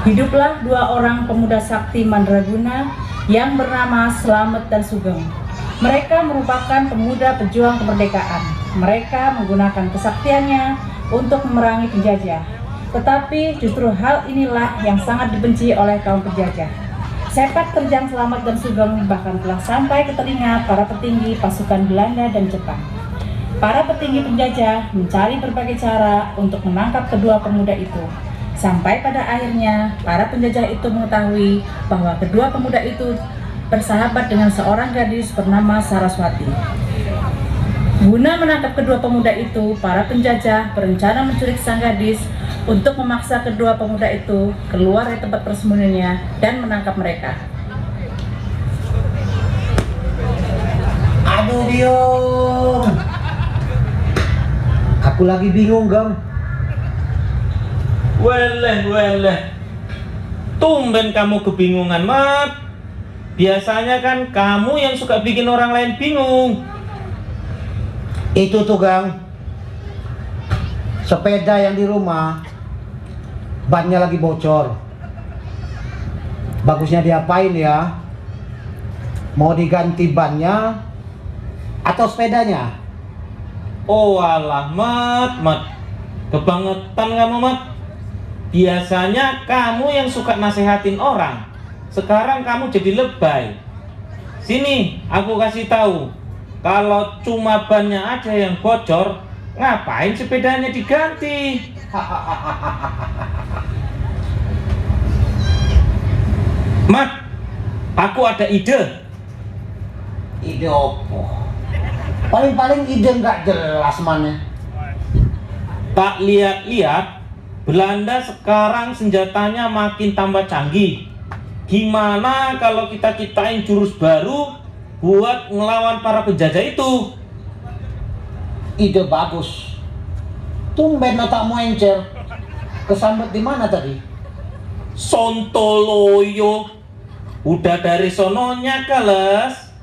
Hiduplah dua orang pemuda sakti mandraguna yang bernama Slamet dan Sugeng. Mereka merupakan pemuda pejuang kemerdekaan. Mereka menggunakan kesaktiannya untuk memerangi penjajah. Tetapi justru hal inilah yang sangat dibenci oleh kaum penjajah. Sepak terjang Slamet dan Sugeng bahkan telah sampai ke telinga para petinggi pasukan Belanda dan Jepang. Para petinggi penjajah mencari berbagai cara untuk menangkap kedua pemuda itu. Sampai pada akhirnya para penjajah itu mengetahui bahwa kedua pemuda itu bersahabat dengan seorang gadis bernama Saraswati. Guna menangkap kedua pemuda itu, para penjajah berencana menculik sang gadis untuk memaksa kedua pemuda itu keluar dari tempat persembunyiannya dan menangkap mereka. Aduh Biung, aku lagi bingung Gang. Weleh, tumben kamu kebingungan, Mat. Biasanya kan kamu yang suka bikin orang lain bingung. Itu tuh Gang, sepeda yang di rumah bannya lagi bocor. Bagusnya diapain ya? Mau diganti bannya atau sepedanya? Oh alah, Mat. Kebangetan kamu, Mat. Biasanya kamu yang suka nasehatin orang. Sekarang kamu jadi lebay. Sini, aku kasih tahu. Kalau cuma bannya aja yang bocor, ngapain sepedanya diganti? Mat, aku ada ide. Ide opo? Paling-paling ide nggak jelas mana. Tak lihat-lihat, Belanda sekarang senjatanya makin tambah canggih. Gimana kalau kita ciptain jurus baru buat ngelawan para penjajah itu? Ide bagus. Tumben otakmu encer. Kesambet di mana tadi? Sontoloyo. Udah dari sononya keles.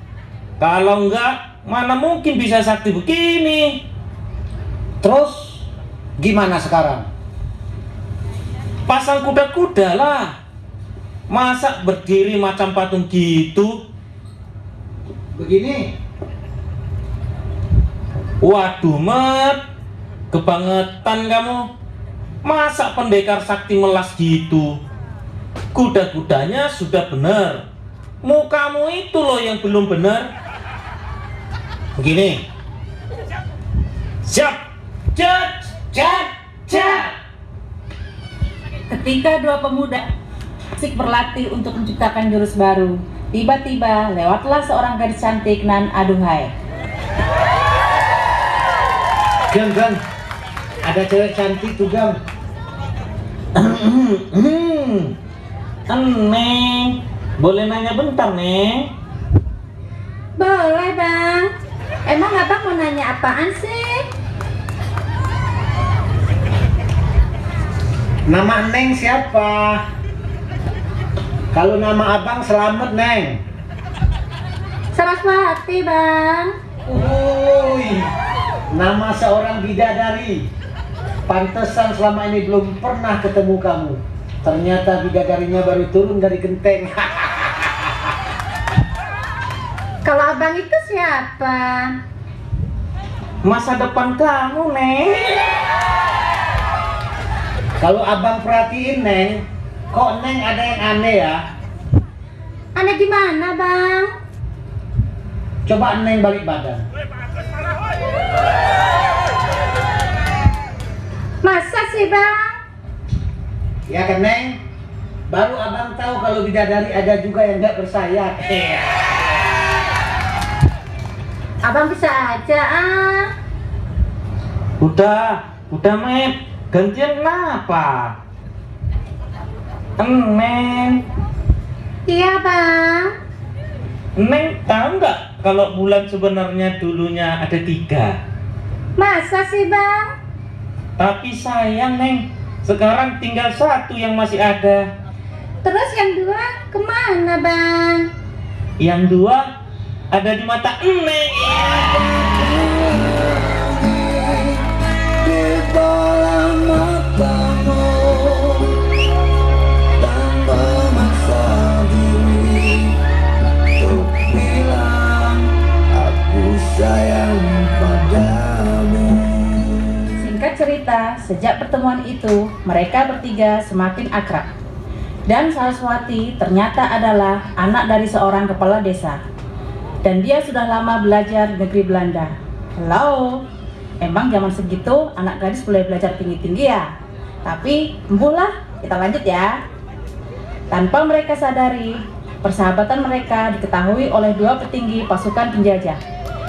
Kalau enggak, mana mungkin bisa sakti begini. Terus gimana sekarang? Pasang kuda-kuda lah. Masa berdiri macam patung gitu? Begini. Waduh, Mat. Kebangetan kamu. Masa pendekar sakti melas gitu? Kuda-kudanya sudah benar. Mukamu itu loh yang belum benar. Begini. Siap. Cat. Ketika dua pemuda asik berlatih untuk menciptakan jurus baru, tiba-tiba lewatlah seorang gadis cantik nan aduhai. Gang, ada cewek cantik tuh Gang. Neng, boleh nanya bentar, Neng? Boleh Bang. Emang Abang mau nanya apaan sih? Nama Neng siapa? Kalau nama Abang Slamet Neng. Saraswati Bang. Uy, nama seorang bidadari. Pantesan selama ini belum pernah ketemu kamu. Ternyata bidadarinya baru turun dari genteng. Kalau Abang itu siapa? Masa depan kamu, Neng. Kalau Abang perhatiin Neng, kok Neng ada yang aneh ya? Aneh gimana Bang? Coba Neng balik badan. Masa sih Bang? Ya kan Neng? Baru Abang tahu kalau bidadari ada juga yang nggak bersayap. Abang bisa aja Udah, Mep. Gantian kenapa? Neng, Iya Bang. Neng tahu nggak kalau bulan sebenarnya dulunya ada 3? Masa sih Bang? Tapi sayang, Neng, sekarang tinggal 1 yang masih ada. Terus yang 2 kemana Bang? Yang 2 ada di mata Neng. Di dalam matamu ternyata sejak pertemuan itu mereka bertiga semakin akrab. Dan Saraswati ternyata adalah anak dari seorang kepala desa. Dan dia sudah lama belajar di negeri Belanda. Hello, emang zaman segitu anak gadis boleh belajar tinggi-tinggi ya? Tapi embuhlah, kita lanjut ya. Tanpa mereka sadari, persahabatan mereka diketahui oleh dua petinggi pasukan penjajah,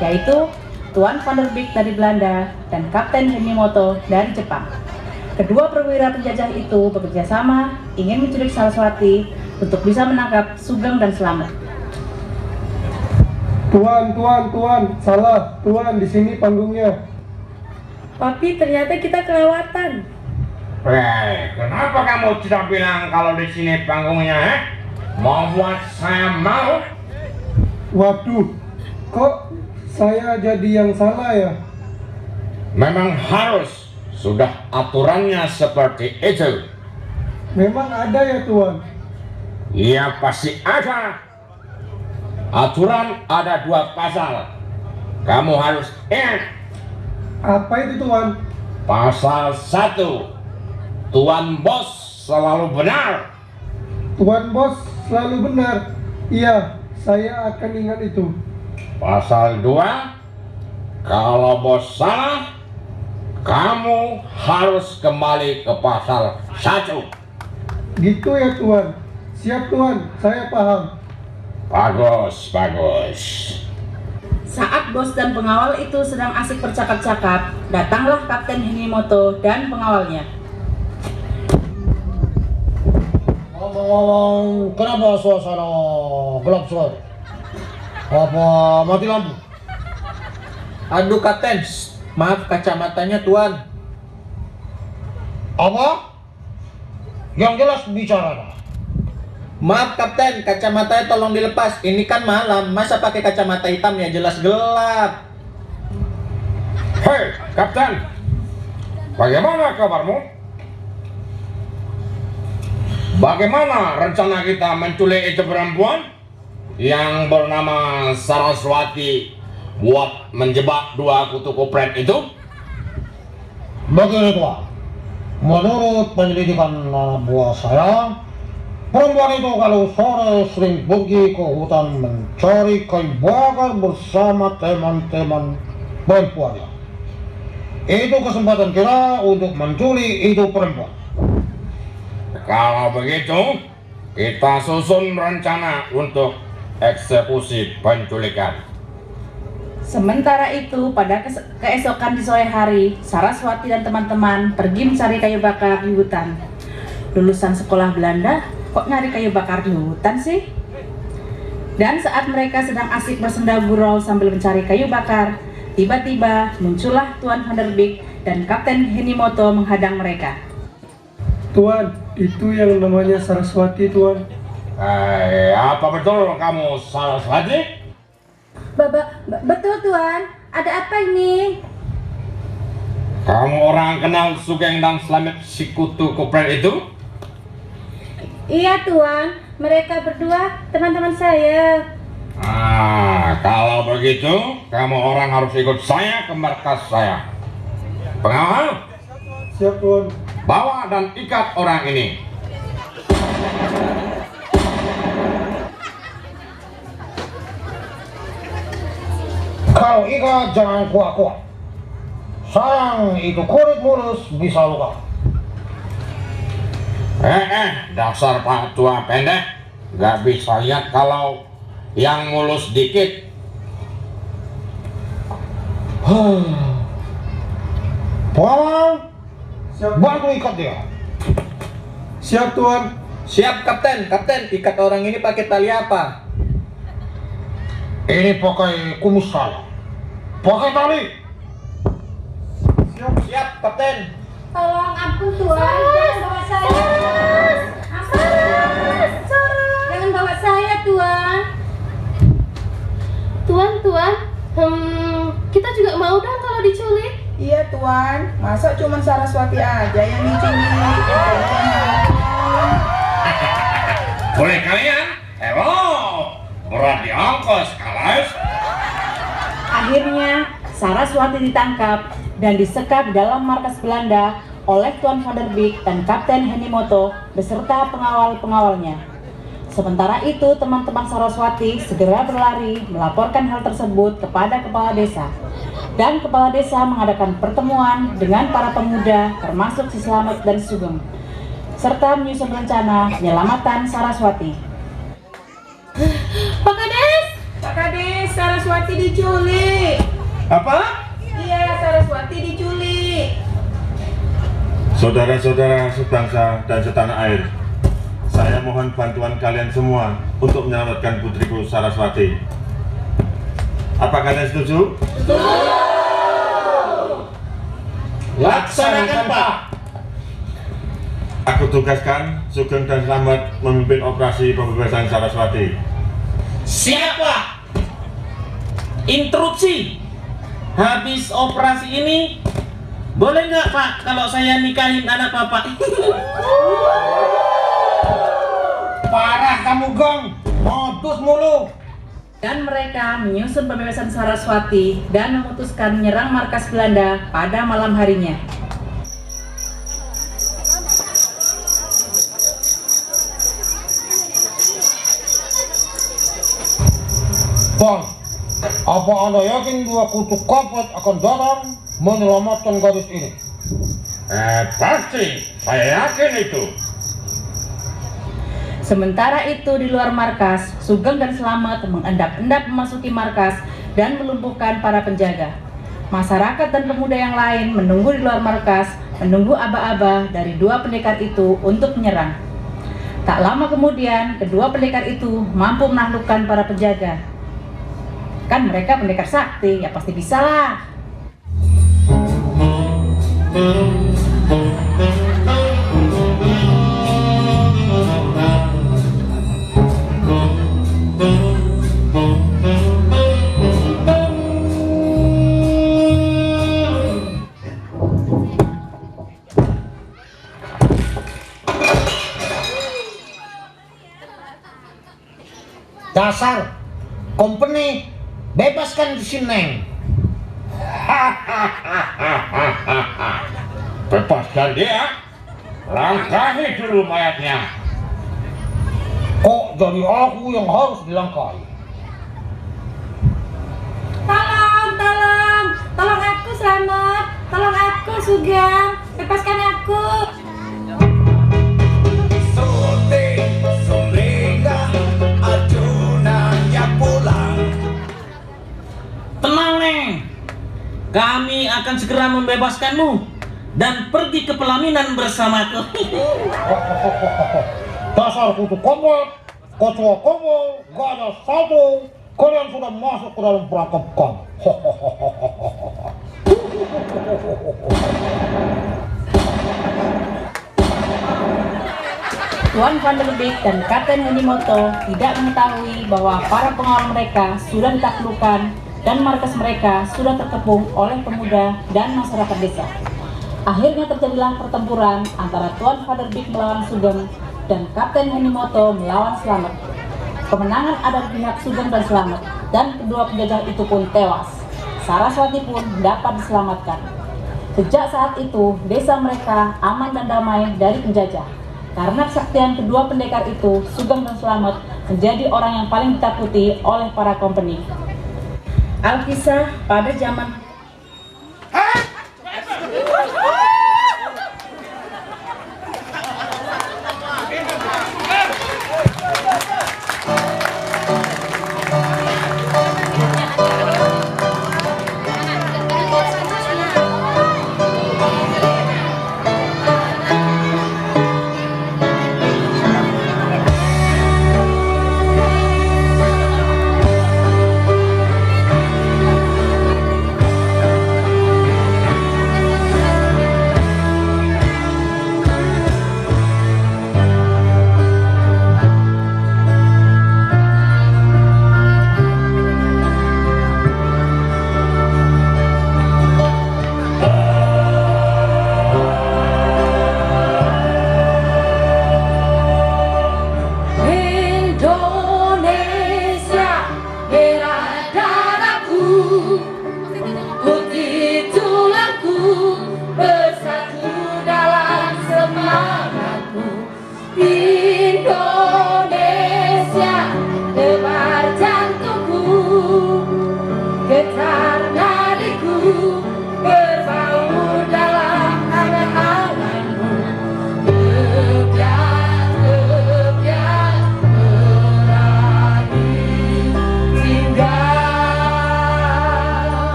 yaitu Tuan van der Beek dari Belanda dan Kapten Henimoto dari Jepang. Kedua perwira penjajah itu bekerja sama ingin menculik Saraswati untuk bisa menangkap Sugeng dan Slamet. Tuan, salah. Tuan, di sini panggungnya. Tapi ternyata kita kelewatan. Kenapa kamu tidak bilang kalau di sini panggungnya? Mau buat saya malu? Waduh, kok saya jadi yang salah ya? Memang harus. Sudah aturannya seperti itu. Memang ada ya Tuan? Iya pasti ada. Aturan ada 2 pasal. Kamu harus ingat. Apa itu Tuan? Pasal 1, Tuan Bos selalu benar. Tuan Bos selalu benar. Iya, saya akan ingat itu. Pasal 2, kalau bos salah, kamu harus kembali ke pasal 1. Gitu ya Tuan. Siap Tuan, saya paham. Bagus. Saat bos dan pengawal itu sedang asik bercakap-cakap, datanglah Kapten Henimoto dan pengawalnya. Ngomong-ngomong, kenapa suasana gelap sekali? Apa mati lampu? Aduh Kapten, maaf kacamatanya Tuan. Apa? Yang jelas bicara. Maaf Kapten, kacamatanya tolong dilepas. Ini kan malam, masa pakai kacamata hitam ya, jelas gelap. Hei Kapten, bagaimana kabarmu? Bagaimana rencana kita menculik itu perempuan yang bernama Saraswati buat menjebak 2 kutu kopret itu? Begini Tuan, menurut penyelidikan anak buah saya, perempuan itu kalau sore sering pergi ke hutan mencari kayu bakar bersama teman-teman perempuannya. Itu kesempatan kita untuk menculik itu perempuan. Kalau begitu, kita susun rencana untuk eksekusi penculikan. Sementara itu, pada keesokan di sore hari, Saraswati dan teman-teman pergi mencari kayu bakar di hutan. Lulusan sekolah Belanda, kok nyari kayu bakar di hutan sih? Dan saat mereka sedang asik bersenda gurau sambil mencari kayu bakar, tiba-tiba muncullah Tuan van der Beek dan Kapten Henimoto menghadang mereka. Tuan, itu yang namanya Saraswati Tuan. Apa betul kamu Saraswati? Betul Tuan, ada apa ini? Kamu orang kenal Sugeng dan Slamet si kutu kopret itu? Iya Tuan, mereka berdua teman-teman saya. Kalau begitu, kamu orang harus ikut saya ke markas saya. Pengawal, Siap Tuan. bawa dan ikat orang ini. Kalau ikat jangan kuat-kuat. Sayang itu kulit mulus bisa luka. Dasar Pak Tua pendek, gak bisa lihat kalau yang mulus dikit. Pengawal, Siap. bantu ikat dia. Siap Tuan. Siap Kapten, ikat orang ini pakai tali apa? Ini pakai kumis saya. Pakai tali. Siap Kapten. Tolong ampun Tuan, jangan bawa saya. Jangan bawa saya Tuan. Tuan, kita juga mau dong kalau diculik. Iya Tuan, masa cuma Saraswati aja yang diculik? Boleh kalian? Hello, murah di ongkos, kalas. Akhirnya Saraswati ditangkap dan disekap dalam markas Belanda oleh Tuan Van der Beek dan Kapten Henimoto beserta pengawal-pengawalnya. Sementara itu, teman-teman Saraswati segera berlari melaporkan hal tersebut kepada kepala desa. Dan kepala desa mengadakan pertemuan dengan para pemuda termasuk si Slamet dan Sugeng, serta menyusun rencana penyelamatan Saraswati. Pak Kades, Pak Kades, Saraswati diculik. Apa? Iya, Saraswati diculik. Saudara-saudara sebangsa dan setanah air, saya mohon bantuan kalian semua untuk menyelamatkan putriku Saraswati. Apa kalian setuju? Laksanakan, Pak. Aku tugaskan Sugeng dan Slamet memimpin operasi pembebasan Saraswati. Siapa? Interupsi. Habis operasi ini, boleh nggak Pak kalau saya nikahin anak Bapak? Parah kamu, Gong. Modus mulu. Dan mereka menyusun pembebasan Saraswati dan memutuskan menyerang markas Belanda pada malam harinya. Bang, apa Anda yakin dua kutu kopret akan datang menyelamatkan gadis ini? Pasti. Saya yakin itu. Sementara itu di luar markas, Sugeng dan Slamet mengendap-endap memasuki markas dan melumpuhkan para penjaga. Masyarakat dan pemuda yang lain menunggu di luar markas, menunggu aba-aba dari dua pendekar itu untuk menyerang. Tak lama kemudian, kedua pendekar itu mampu menaklukkan para penjaga. Kan mereka pendekar sakti, ya pasti bisa lah. Dasar company, bebaskan si Neng. Bebaskan dia. Langkahi dulu mayatnya. Kok jadi aku yang harus dilangkahi? Tolong aku Slamet, tolong aku Sugeng, lepaskan aku. Tenang Neng, kami akan segera membebaskanmu dan pergi ke pelaminan bersamaku. Dasar kutu kompet, ketua kompet, gak ada satu. Kalian sudah masuk ke dalam perangkap kami. Tuan Van der Beek dan Kapten Henimoto tidak mengetahui bahwa para pengawal mereka sudah ditaklukkan dan markas mereka sudah terkepung oleh pemuda dan masyarakat desa. Akhirnya terjadilah pertempuran antara Tuan Van der Beek melawan Sugeng dan Kapten Henimoto melawan Slamet. Kemenangan ada di pihak Sugeng dan Slamet, dan kedua penjajah itu pun tewas. Saraswati pun dapat diselamatkan. Sejak saat itu, desa mereka aman dan damai dari penjajah. Karena kesaktian kedua pendekar itu, Sugeng dan Slamet menjadi orang yang paling ditakuti oleh para company. Alkisah pada zaman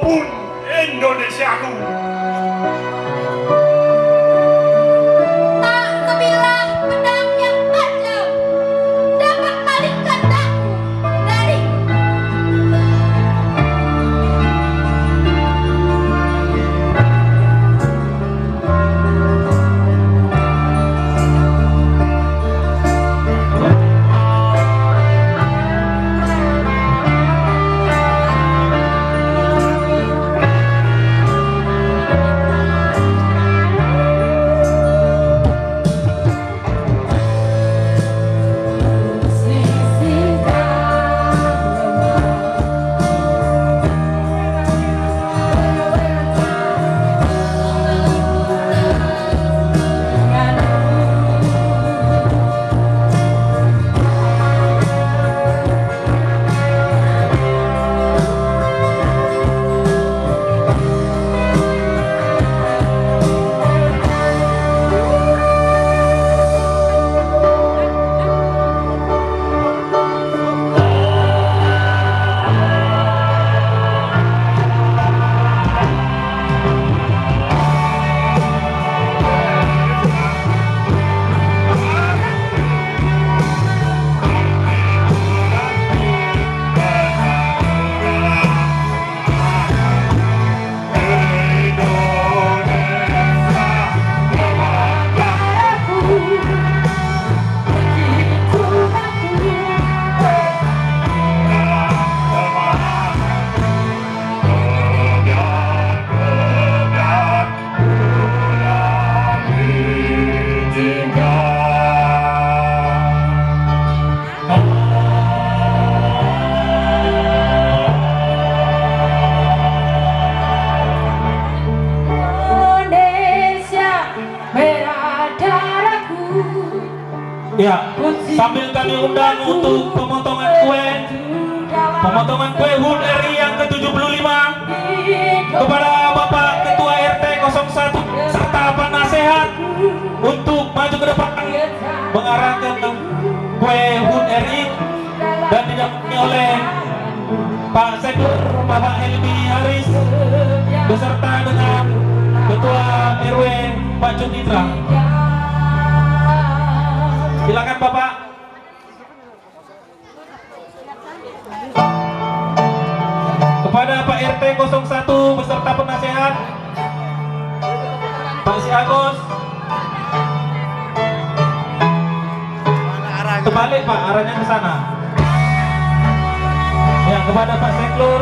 maupun Indonesiaku. Tak sebilah pedang yang tajam dapat palingkan daku dari Ya, sambil kami undang untuk pemotongan kue HUT RI yang ke-75 kepada Bapak Ketua RT 01 serta penasehat untuk maju ke depan mengarahkan kue HUT RI dan didampingi oleh Pak Sektor Bapak Helmi Haris beserta dengan Ketua RW Pak Cunditra. Silakan Bapak. Kepada Pak RT 01 beserta penasehat Pak Si Agus. Kebalik Pak, arahnya ke sana. Ya, kepada Pak Seklur